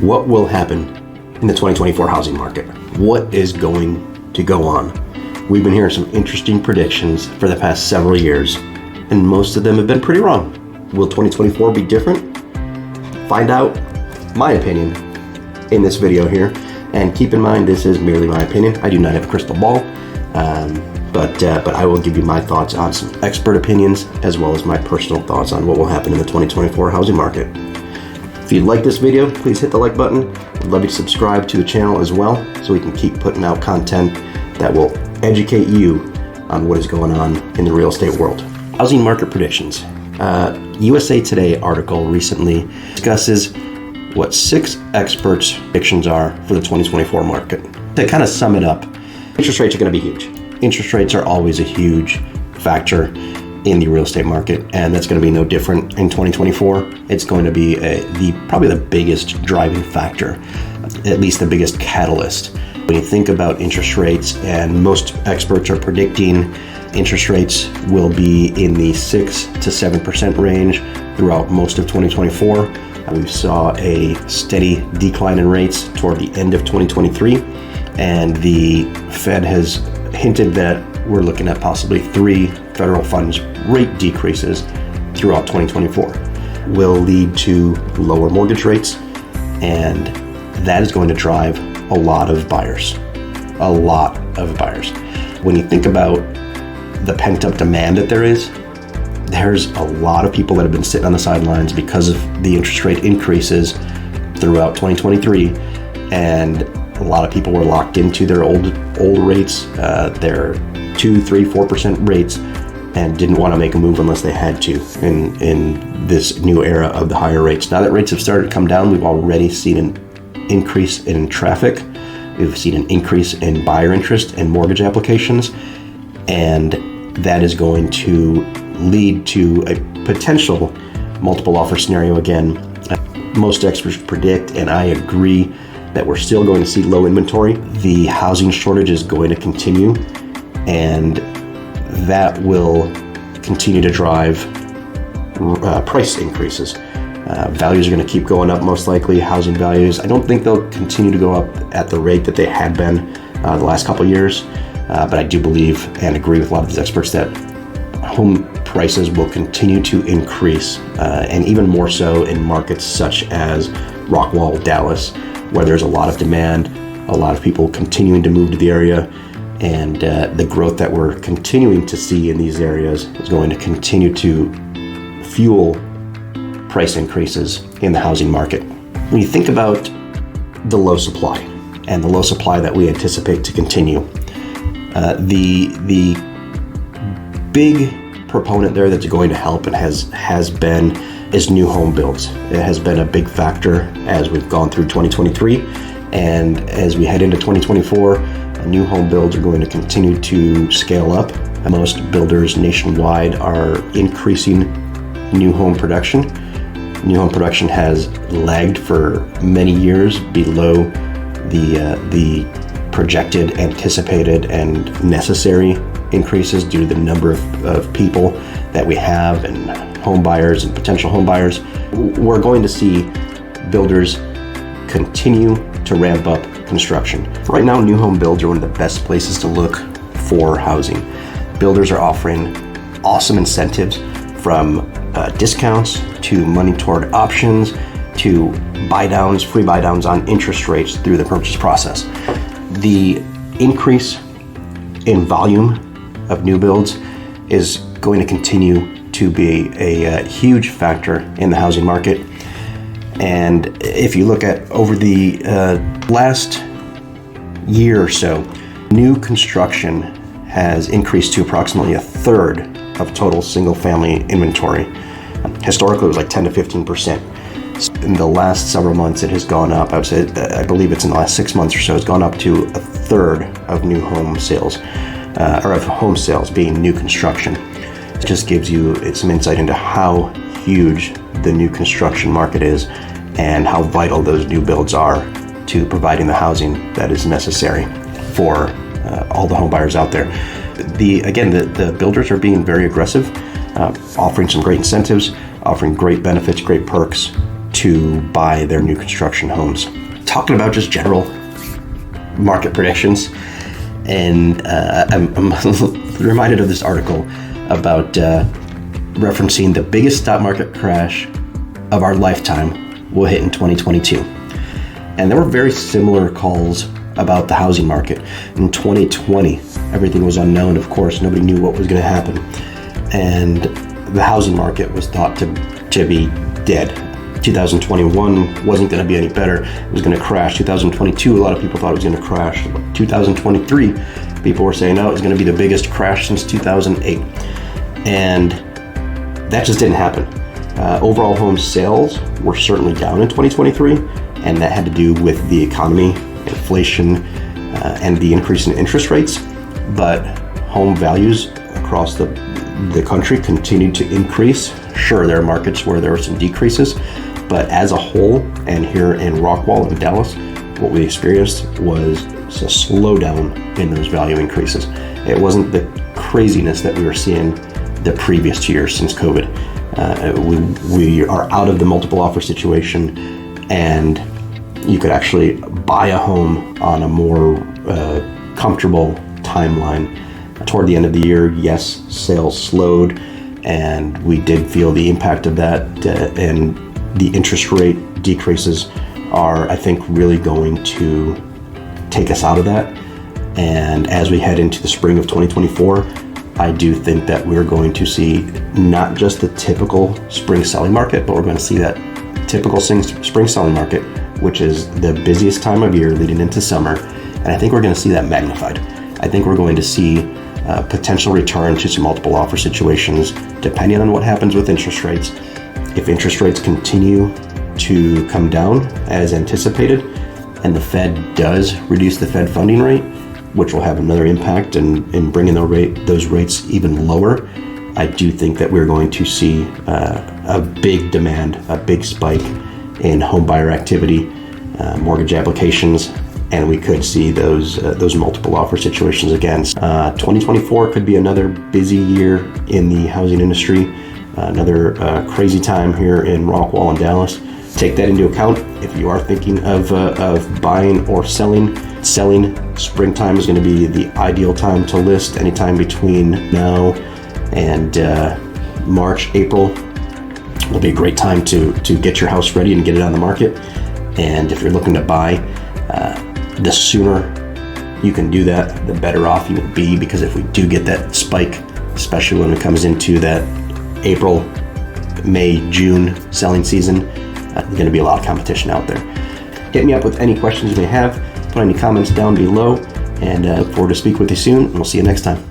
What will happen in the 2024 housing market? What is going to go on? We've been hearing some interesting predictions for the past several years, and most of them have been pretty wrong. Will 2024 be different? Find out my opinion in this video here. And keep in mind, this is merely my opinion. I do not have a crystal ball, but I will give you my thoughts on some expert opinions, as well as my personal thoughts on what will happen in the 2024 housing market. If you like this video, please hit the like button. I'd love you to subscribe to the channel as well, so we can keep putting out content that will educate you on what is going on in the real estate world. Housing market predictions. USA Today article recently discusses what 6 experts' predictions are for the 2024 market. To kind of sum it up, interest rates are going to be huge. Interest rates are always a huge factor in the real estate market, and that's going to be no different in 2024. It's going to be probably the biggest driving factor, at least the biggest catalyst. When you think about interest rates, and most experts are predicting interest rates will be in the 6 to 7% range throughout most of 2024. We saw a steady decline in rates toward the end of 2023, and the Fed has hinted that we're looking at possibly 3 federal funds rate decreases throughout 2024. Will lead to lower mortgage rates, and that is going to drive a lot of buyers. A lot of buyers. When you think about the pent-up demand that there's a lot of people that have been sitting on the sidelines because of the interest rate increases throughout 2023, and a lot of people were locked into their old rates, their 2, 3, 4% rates, and didn't want to make a move unless they had to in this new era of the higher rates. Now that rates have started to come down, we've already seen an increase in traffic. We've seen an increase in buyer interest in mortgage applications, and that is going to lead to a potential multiple offer scenario again. Most experts predict, and I agree, that we're still going to see low inventory. The housing shortage is going to continue, and that will continue to drive price increases. Values are going to keep going up, most likely. Housing values, I don't think they'll continue to go up at the rate that they had been the last couple of years, but I do believe and agree with a lot of these experts that home prices will continue to increase, and even more so in markets such as Rockwall, Dallas, where there's a lot of demand, a lot of people continuing to move to the area, and the growth that we're continuing to see in these areas is going to continue to fuel price increases in the housing market. When you think about the low supply, and the low supply that we anticipate to continue, the big proponent there that's going to help and has been is new home builds. It has been a big factor as we've gone through 2023, and as we head into 2024, new home builds are going to continue to scale up. Most builders nationwide are increasing new home production. New home production has lagged for many years below the projected, anticipated, and necessary increases due to the number of people that we have, and home buyers and potential home buyers. We're going to see builders continue to ramp up construction. Right now, new home builds are one of the best places to look for housing. Builders are offering awesome incentives, from discounts to money toward options to buy downs, free buy downs on interest rates through the purchase process. The increase in volume of new builds is going to continue to be a huge factor in the housing market. And if you look at over the last year or so, new construction has increased to approximately 1/3 of total single-family inventory. Historically, it was like 10 to 15%. In the last several months, it has gone up. I believe it's in the last 6 months or so, it's gone up to 1/3 of new home sales, or of home sales being new construction. It just gives you some insight into how huge the new construction market is and how vital those new builds are to providing the housing that is necessary for all the home buyers out there. The builders are being very aggressive, offering some great incentives, offering great benefits, great perks to buy their new construction homes. Talking about just general market predictions, and I'm reminded of this article about referencing the biggest stock market crash of our lifetime will hit in 2022. And there were very similar calls about the housing market. In 2020, everything was unknown, of course. Nobody knew what was going to happen. And the housing market was thought to be dead. 2021 wasn't going to be any better. It was going to crash. 2022, a lot of people thought it was going to crash. 2023, people were saying, oh, it was going to be the biggest crash since 2008. And that just didn't happen. Overall home sales were certainly down in 2023, and that had to do with the economy, inflation, and the increase in interest rates. But home values across the country continued to increase. Sure, there are markets where there were some decreases, but as a whole, and here in Rockwall and Dallas, what we experienced was a slowdown in those value increases. It wasn't the craziness that we were seeing the previous 2 years since COVID. We are out of the multiple offer situation, and you could actually buy a home on a more comfortable timeline. Toward the end of the year, yes, sales slowed, and we did feel the impact of that, and the interest rate decreases are, I think, really going to take us out of that. And as we head into the spring of 2024, I do think that we're going to see not just the typical spring selling market, but we're going to see that typical spring selling market, which is the busiest time of year leading into summer. And I think we're going to see that magnified. I think we're going to see potential return to some multiple offer situations, depending on what happens with interest rates. If interest rates continue to come down as anticipated, and the Fed does reduce the Fed funding rate, which will have another impact in bringing those rates even lower, I do think that we're going to see a big demand, a big spike in home buyer activity, mortgage applications, and we could see those multiple offer situations again. 2024 could be another busy year in the housing industry, another crazy time here in Rockwall and Dallas. Take that into account if you are thinking of buying or selling. Springtime is going to be the ideal time to list. Anytime between now and March, April will be a great time to get your house ready and get it on the market. And if you're looking to buy, the sooner you can do that, the better off you will be, because if we do get that spike, especially when it comes into that April, May, June selling season, there's going to be a lot of competition out there. Hit me up with any questions you may have. Put any comments down below, and look forward to speak with you soon, and we'll see you next time.